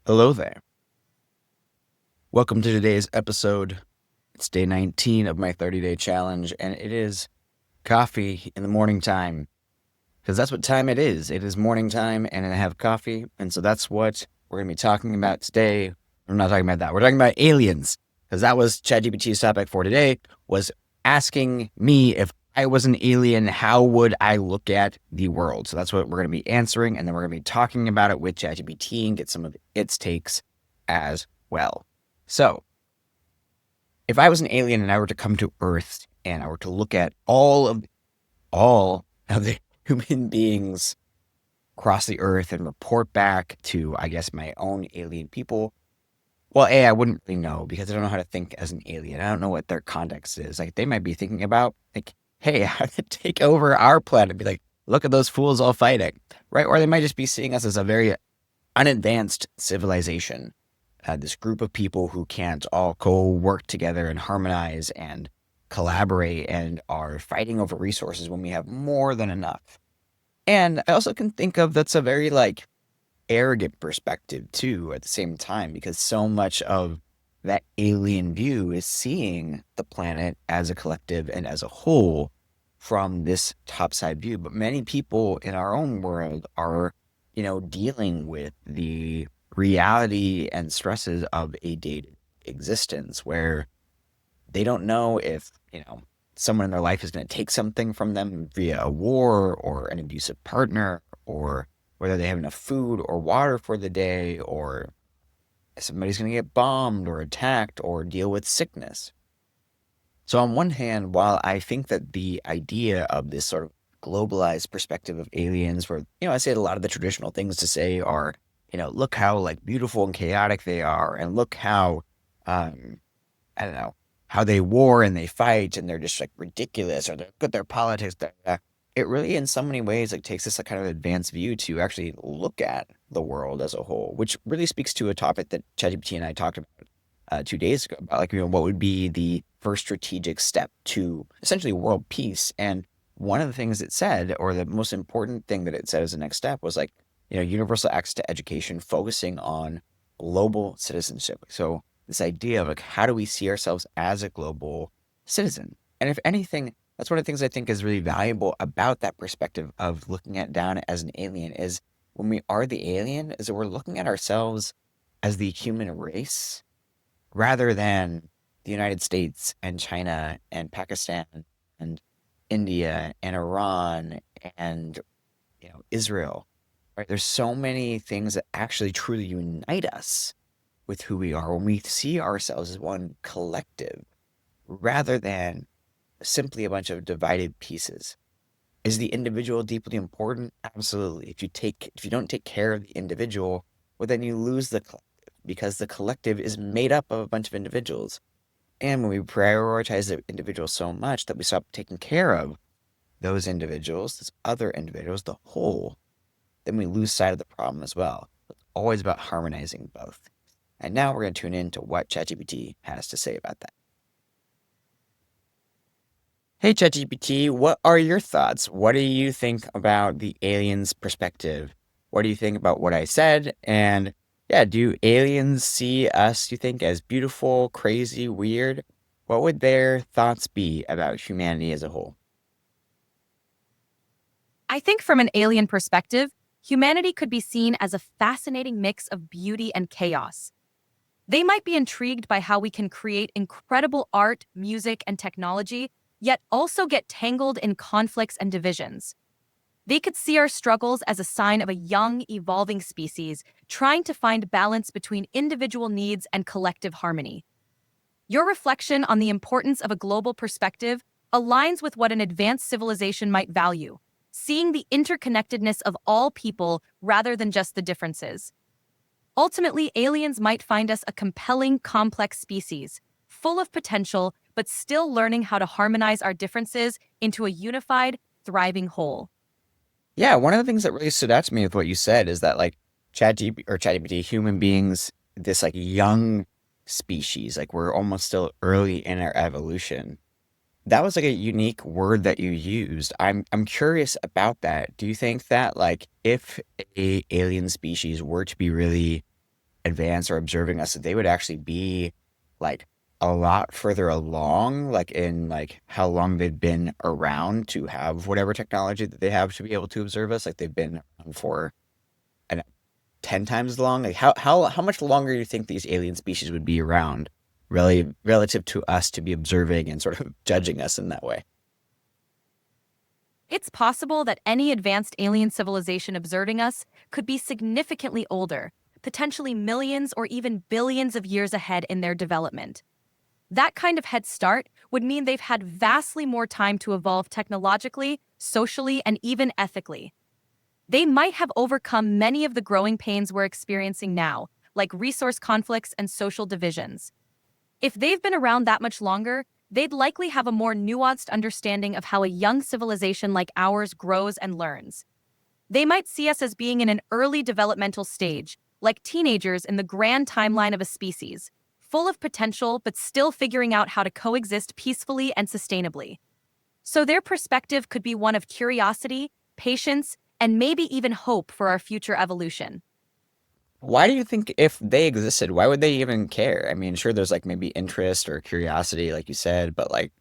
Hello there. Welcome to today's episode. It's day 19 of my 30-day challenge, and it is coffee in the morning time because that's what time it is. It is morning time, and I have coffee, and so that's what we're going to be talking about today. We're not talking about that. We're talking about aliens because that was ChatGPT's topic for today, was asking me if I was an alien, how would I look at the world? So that's what we're going to be answering, and then we're going to be talking about it with ChatGPT and get some of its takes as well. So, if I was an alien and I were to come to Earth and I were to look at all of the human beings across the Earth and report back to, I guess, my own alien people, well, I wouldn't really know because I don't know how to think as an alien. I don't know what their context is. Like, they might be thinking about, like, hey, how to take over our planet. Be like, look at those fools all fighting, right? Or they might just be seeing us as a very unadvanced civilization, this group of people who can't all co-work together and harmonize and collaborate and are fighting over resources when we have more than enough. And I also can think of that's a very arrogant perspective too at the same time, because so much of that alien view is seeing the planet as a collective and as a whole from this topside view. But many people in our own world are, dealing with the reality and stresses of a dated existence where they don't know if, someone in their life is going to take something from them via a war or an abusive partner, or whether they have enough food or water for the day, or somebody's going to get bombed or attacked or deal with sickness. So, on one hand, while I think that the idea of this sort of globalized perspective of aliens, where, I say a lot of the traditional things to say are, look how beautiful and chaotic they are, and look how, I don't know, how they war and they fight and they're just ridiculous, or they're good at their politics. It really, in so many ways, takes this kind of advanced view to actually look at the world as a whole, which really speaks to a topic that ChatGPT and I talked about 2 days ago about what would be the first strategic step to essentially world peace. And one of the things it said, or the most important thing that it said as the next step, was universal access to education, focusing on global citizenship. So this idea of how do we see ourselves as a global citizen? And if anything, that's one of the things I think is really valuable about that perspective of looking at down as an alien, is when we are the alien, is that we're looking at ourselves as the human race rather than the United States and China and Pakistan and India and Iran and Israel. Right? There's so many things that actually truly unite us with who we are when we see ourselves as one collective rather than simply a bunch of divided pieces. Is the individual deeply important? Absolutely. If you don't take care of the individual, well, then you lose the collective, because the collective is made up of a bunch of individuals. And when we prioritize the individual so much that we stop taking care of those individuals, those other individuals, the whole, then we lose sight of the problem as well. It's always about harmonizing both. And now we're going to tune in to what ChatGPT has to say about that. Hey, ChatGPT, what are your thoughts? What do you think about the aliens' perspective? What do you think about what I said? And yeah, do aliens see us, you think, as beautiful, crazy, weird? What would their thoughts be about humanity as a whole? I think from an alien perspective, humanity could be seen as a fascinating mix of beauty and chaos. They might be intrigued by how we can create incredible art, music, and technology, yet also get tangled in conflicts and divisions. They could see our struggles as a sign of a young, evolving species trying to find balance between individual needs and collective harmony. Your reflection on the importance of a global perspective aligns with what an advanced civilization might value, seeing the interconnectedness of all people rather than just the differences. Ultimately, aliens might find us a compelling, complex species, full of potential, but still learning how to harmonize our differences into a unified, thriving whole. Yeah, one of the things that really stood out to me with what you said is that ChatGPT, human beings, this young species, we're almost still early in our evolution. That was a unique word that you used. I'm curious about that. Do you think that if a alien species were to be really advanced or observing us, that they would actually be like a lot further along, like in like how long they've been around to have whatever technology that they have to be able to observe us. Like they've been around for I don't know, 10 times as long. Like how much longer do you think these alien species would be around really relative to us to be observing and sort of judging us in that way? It's possible that any advanced alien civilization observing us could be significantly older, potentially millions or even billions of years ahead in their development. That kind of head start would mean they've had vastly more time to evolve technologically, socially, and even ethically. They might have overcome many of the growing pains we're experiencing now, like resource conflicts and social divisions. If they've been around that much longer, they'd likely have a more nuanced understanding of how a young civilization like ours grows and learns. They might see us as being in an early developmental stage, like teenagers in the grand timeline of a species, full of potential but still figuring out how to coexist peacefully and sustainably. So their perspective could be one of curiosity, patience, and maybe even hope for our future evolution. Why do you think if they existed, why would they even care? I mean, sure, there's like maybe interest or curiosity, like you said, but like,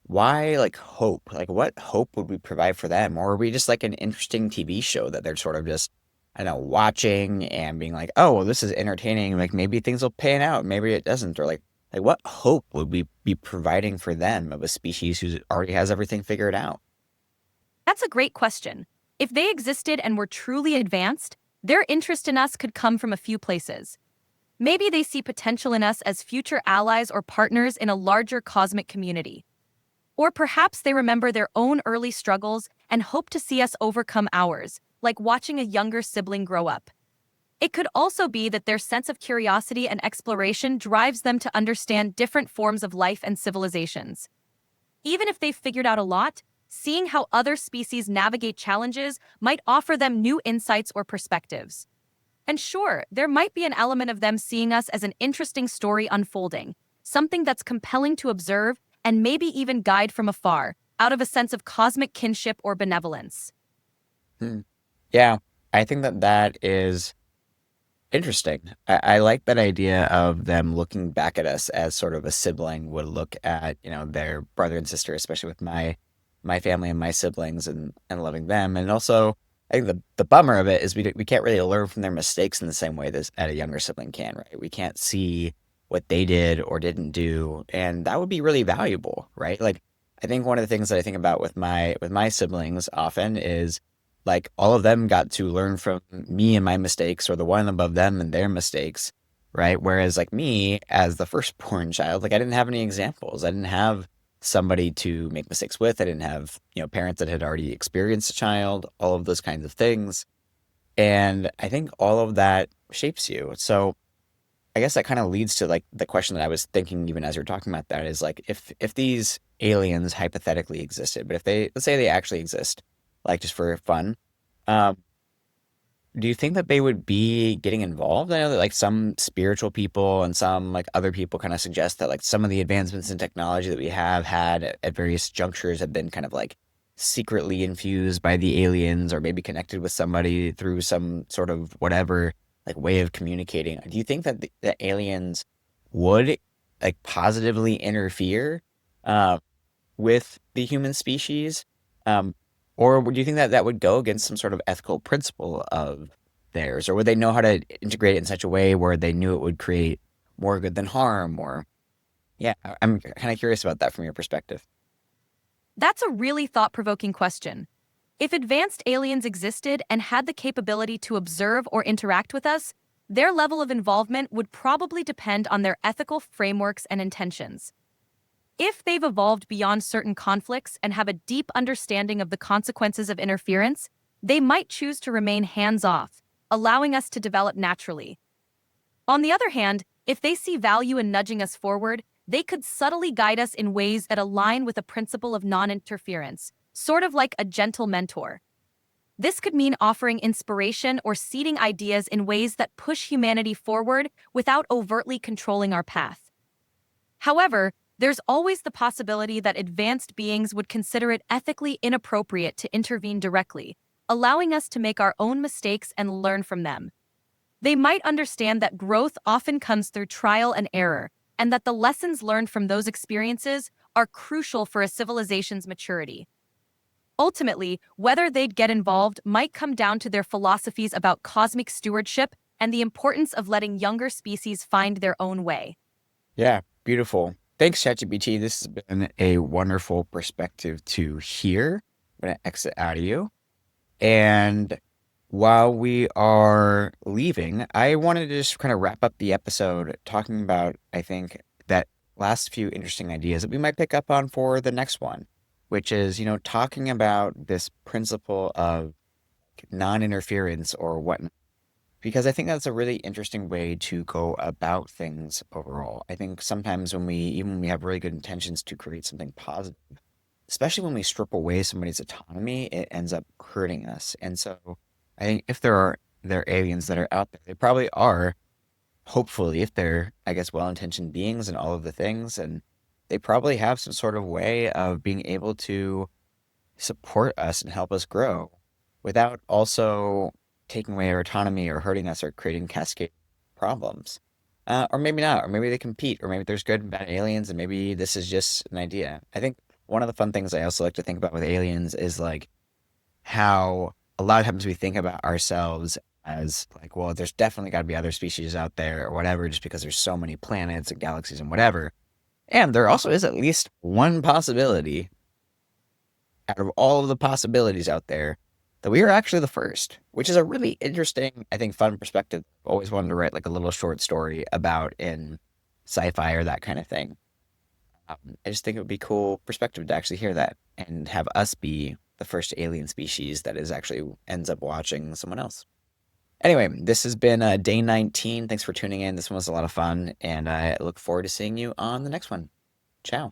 why like hope? Like, what hope would we provide for them? Or are we just like an interesting TV show that they're sort of just, I don't know, watching and being like, oh, well, this is entertaining. Like, maybe things will pan out, maybe it doesn't. Or like, what hope would we be providing for them of a species who already has everything figured out? That's a great question. If they existed and were truly advanced, their interest in us could come from a few places. Maybe they see potential in us as future allies or partners in a larger cosmic community. Or perhaps they remember their own early struggles and hope to see us overcome ours, like watching a younger sibling grow up. It could also be that their sense of curiosity and exploration drives them to understand different forms of life and civilizations. Even if they've figured out a lot, seeing how other species navigate challenges might offer them new insights or perspectives. And sure, there might be an element of them seeing us as an interesting story unfolding, something that's compelling to observe and maybe even guide from afar, out of a sense of cosmic kinship or benevolence. Hmm. Yeah, I think that that is interesting. I like that idea of them looking back at us as sort of a sibling would look at, their brother and sister, especially with my family and my siblings and loving them. And also, I think the bummer of it is we can't really learn from their mistakes in the same way that a younger sibling can, right? We can't see what they did or didn't do, and that would be really valuable, right? Like I think one of the things that I think about with my siblings often is like all of them got to learn from me and my mistakes or the one above them and their mistakes, right? Whereas like me as the firstborn child, like I didn't have any examples. I didn't have somebody to make mistakes with. I didn't have, parents that had already experienced a child, all of those kinds of things. And I think all of that shapes you. So I guess that kind of leads to like the question that I was thinking even as you're talking about that is like if these aliens hypothetically existed, but if they let's say they actually exist, like just for fun, um, do you think that they would be getting involved? I know that like some spiritual people and some like other people kind of suggest that like some of the advancements in technology that we have had at various junctures have been kind of like secretly infused by the aliens or maybe connected with somebody through some sort of whatever like way of communicating. Do you think that the aliens would like positively interfere uh, with the human species? Um, or do you think that that would go against some sort of ethical principle of theirs? Or would they know how to integrate it in such a way where they knew it would create more good than harm? Or, yeah, I'm kind of curious about that from your perspective. That's a really thought-provoking question. If advanced aliens existed and had the capability to observe or interact with us, their level of involvement would probably depend on their ethical frameworks and intentions. If they've evolved beyond certain conflicts and have a deep understanding of the consequences of interference, they might choose to remain hands-off, allowing us to develop naturally. On the other hand, if they see value in nudging us forward, they could subtly guide us in ways that align with a principle of non-interference, sort of like a gentle mentor. This could mean offering inspiration or seeding ideas in ways that push humanity forward without overtly controlling our path. However, there's always the possibility that advanced beings would consider it ethically inappropriate to intervene directly, allowing us to make our own mistakes and learn from them. They might understand that growth often comes through trial and error, and that the lessons learned from those experiences are crucial for a civilization's maturity. Ultimately, whether they'd get involved might come down to their philosophies about cosmic stewardship and the importance of letting younger species find their own way. Yeah, beautiful. Thanks, ChatGPT. This has been a wonderful perspective to hear. I'm going to exit out of you. And while we are leaving, I wanted to just kind of wrap up the episode talking about, I think, that last few interesting ideas that we might pick up on for the next one, which is, talking about this principle of non-interference or whatnot, because I think that's a really interesting way to go about things overall. I think sometimes even when we have really good intentions to create something positive, especially when we strip away somebody's autonomy, it ends up hurting us. And so I think if there are aliens that are out there, they probably are, hopefully, if they're, I guess, well-intentioned beings and all of the things, and they probably have some sort of way of being able to support us and help us grow without also taking away our autonomy or hurting us or creating cascade problems. Or maybe not, or maybe they compete, or maybe there's good and bad aliens, and maybe this is just an idea. I think one of the fun things I also like to think about with aliens is like how a lot of times we think about ourselves as like, well, there's definitely got to be other species out there or whatever, just because there's so many planets and galaxies and whatever. And there also is at least one possibility out of all of the possibilities out there that we are actually the first, which is a really interesting, I think, fun perspective. I've always wanted to write like a little short story about in sci-fi or that kind of thing. I just think it would be cool perspective to actually hear that and have us be the first alien species that is actually ends up watching someone else. Anyway, this has been day 19. Thanks for tuning in. This one was a lot of fun, and I look forward to seeing you on the next one. Ciao.